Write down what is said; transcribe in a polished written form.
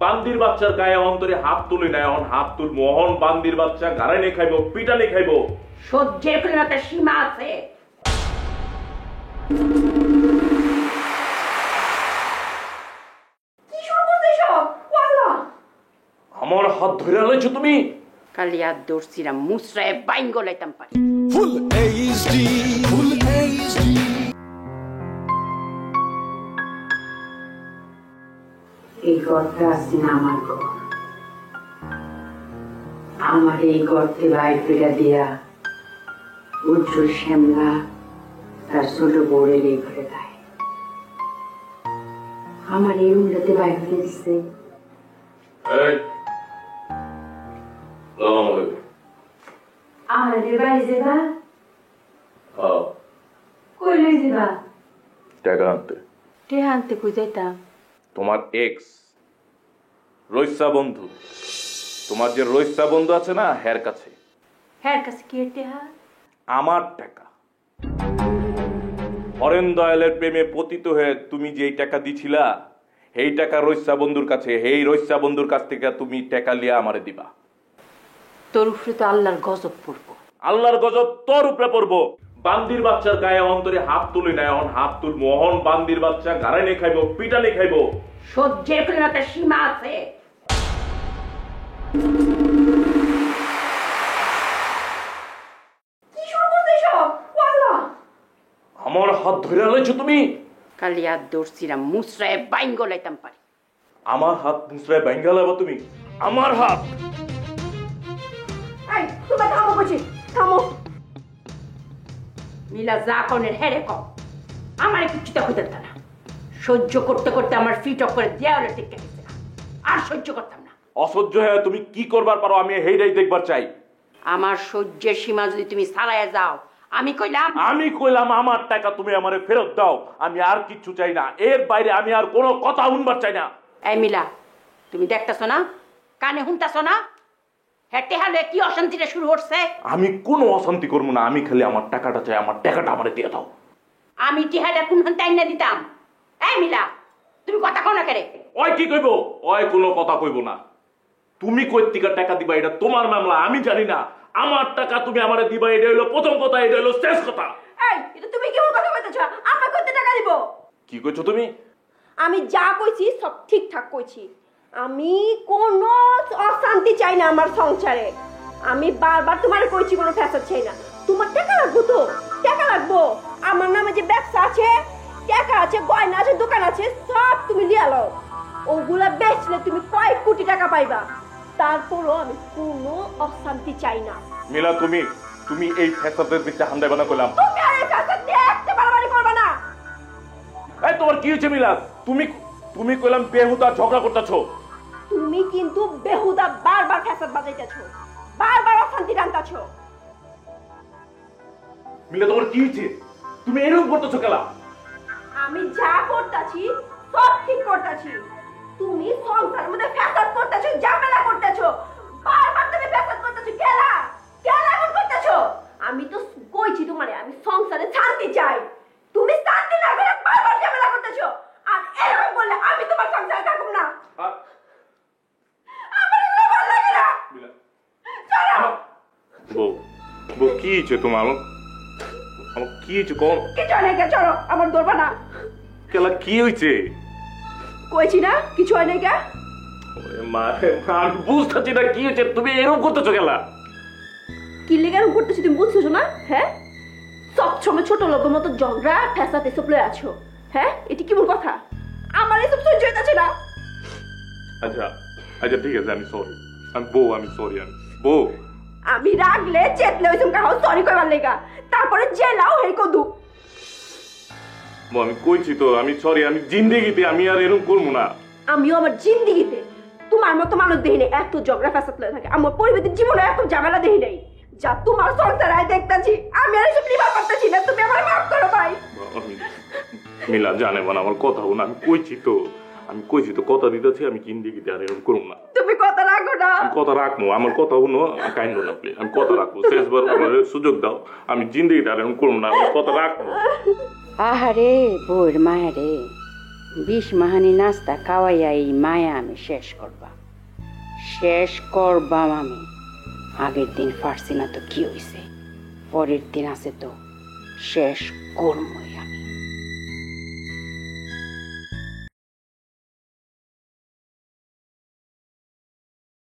বান্দির বাচ্চার গায়ে অন্তরে হাত তুলি না, এখন হাত তুল মোহন বান্দির বাচ্চা গাড়াইনে খাইব, পিটানে খাইব। সহ্যের কোনো একটা সীমা আছে। কি শুরু করতেছ? ওয়াল্লাহ আমার হাত ধরে আলাইছো তুমি। কালি আর দর্শিরা মুসরায় বাইন গলাইতাম পারি। ফুল এইচডি ফুল এইচডি এই ঘরটা আছে না আমার ঘর। আমার এই ঘরতে বাইর ফেরা দিয়া উজ্জ্বল শ্যামলা তার ছোট বউরের এই ঘরে দেয়। আমার এই রুমটাতে বাইর ফেলে দিচ্ছে। আমাদের বাড়ি যাবা? কই লই যাবা? টাকা আনতে। টেহা আনতে কই যাইতাম? তোমার এক্স রইসা বন্ধু, তোমার যে রইসা বন্ধু আছে না, হের কাছে। হ্যার কাছে কি টেহা? আমার টাকা। হরেন দয়ালের প্রেমে পতিত হয়ে তুমি যেই টাকা দিছিলা, এই টাকা রইসা বন্ধুর কাছে, এই রইসা বন্ধুর কাছ থেকে তুমি টাকা লিয়া আমারে দিবা। তোর উপরে তো আল্লাহর গজব পড়বো। আল্লাহর গজব তোর উপরে পড়বো। বান্দির বাচ্চার গায়ে অন্তরে হাত তুলি না, এখন হাত তুল মোহন বান্দির বাচ্চা গাড়াইনে খাইব, পিটানে খাইব। সহ্যের কোনো একটা সীমা আছে। কি শুরু করতেছ? ওয়াল্লাহ আমার হাত ধরে আলাইছো তুমি। কালি আর দর্শিরা মুসরায় বাইন গলাইতাম পারি। আমার হাত মুসরায় ভাঙ্গা লাবা তুমি। আমার হাত। এই তুমি থামো বলছি, থামো। মিলা যা কনের হেরে কম, আমার কিছুটা হইতে না। সহ্য করতে করতে আমার ফিট অফ করে দেওয়ালে টিকে গেছে, আর সহ্য করতাম না। অসহ্য হয়ে তুমি কি করবার পারো আমি হেইটাই দেখবার চাই। আমার সহ্যের সীমা যদি তুমি ছাড়াইয়া যাও, আমি কইলাম আমার টাকা তুমি আমারে ফেরত দাও। আমি আর কিচ্ছু চাই না, এর বাইরে আমি আর কোনো কথা শুনবার চাই না। এই মিলা, তুমি দেখতেছ না, কানে শুনতেছ না, হেঁটে হালে কি অশান্তিটা শুরু হচ্ছে? আমি কোনো অশান্তি করবো না, আমি খালি আমার টাকাটা চাই, আমার টাকাটা আমারে দিয়ে দাও। আমি টিহাটা কোন টাইম না দিতাম? এই মিলা, তুমি কথা কও না কেরে? ওই কি কইব? ওই কোনো কথা কইব না। তুমি কই থেকে টাকা দিবা এটা তোমার মামলা, আমি জানি না। আমার টাকা তুমি আমারে দিবা, এটা হলো প্রথম কথা, এটা হলো শেষ কথা। এই এটা তুমি কেমন কথা কইতেছ? আমাকে কত টাকা দিব? কি কইছো তুমি? আমি যা কইছি সব ঠিকঠাক কইছি। আমি কোনো অশান্তি চাই না আমার সংসারে। আমি বারবার তোমার কইছি কোনো ফ্যাসাদ চাই না। তোমার টাকা লাগবো তো? টাকা লাগবো। আমার নামে যে ব্যবসা আছে, টাকা আছে, গয়না আছে, দোকান আছে, সব তুমি লিয়া লও। ওগুলা বেচলে তুমি কয়েক কোটি টাকা পাইবা। তারপরও আমি কোনো অশান্তি চাই না। মিলা তুমি এই ফ্যাসাদের দিকে হান্দাই বানা কইলাম। তুমি আর এই ফ্যাসাদ দেখতে বাড়াবাড়ি করবে না। এই তোমার কি হয়েছে মিলা? তুমি কইলাম বেহুদা ঝগড়া করতেছো। তুমি কিন্তু বেহুদা বারবার ফ্যাসাদ বাজাইতেছো, বারবার অশান্তি টানতেছো। মিলা তোমার কি হয়েছে? তুমি এরকম করতেছো কেলা? আমি যা করতেছি সব ঠিক করতেছি। তুমি সংসারের মধ্যে ফ্যাসাদ করতেছো, ঝামেলা করতেছো, বারবার তুমি ফ্যাসাদ করতেছো। কেলা কেলা এমন করতেছো? আমি তো কইছি তোমারে আমি সংসারে শান্তি চাই। তুমি শান্তি না করে বারবার ঝামেলা করতেছো। আর এরকম করলে আমি তোমার সংসারে থাকব না। আমার এগুলো ভালো লাগে না। চলো। বউ কি হয়েছে তোমার? আমার কি হয়েছে কোন? কিছু হয় না, চলো আমার ধরবা না। কেলা কি হয়েছে? কইছি না কিছু হয় না। আমি বুঝতেছি না কি হয়েছে, তুমি এরকম করতেছো কেলা? কি লেগে এরকম করতেছি তুমি বুঝতেছো না? হ্যাঁ, সবসময় ছোট লোকের মতো ঝগড়া ফ্যাসাদ এসব লয়ে আছো। হ্যাঁ, এটি কেমন কথা? আমার এসব সহ্য হইতাছে না। আচ্ছা ঠিক আছে, আমি সরি। আমি সরি। আমি রাগলে চেতলে ওইসব কাহো সরি কইবার লেগা, তারপরে জেলাও হেই কদু। আমি কইছি তো আমি সরি। আমি জিন্দেগিতে আমি আর এরকম করবো না। আমিও আমার জিন্দেগিতে তোমার মতো মানুষ দেখি নাই এত ঝগড়া ফ্যাসাদ লয়ে থাকে। আমার পরিবারের জীবনে এত ঝামেলা দেখি নাই যা তোমার সংসারে দেখতাছি। আমি আর এসব নিবার পারতাছি না। তুমি আমার মাফ করো ভাই। মিলা জানে না আমার কথা না। আমি কইছি তো কথা দিতেছি, আমি জিন্দেগিতে আর এরকম করবো না। তুমি কথা রাখো না। আমি কথা রাখবো, আমার কথা শুনো, কাইন্ড না প্লিজ। আমি কথা রাখবো, শেষবার আমার সুযোগ দাও। আমি জিন্দেগিতে আর এরকম করবো না, আমি কথা রাখবো। আহারে বউর মায়ারে, বিষ মাহানি নাস্তা খাওয়াইয়া এই মায়া আমি শেষ করবাম আমি। আগের দিন পারছি না তো কি হইছে, পরের দিন আছে তো শেষ করবই আমি।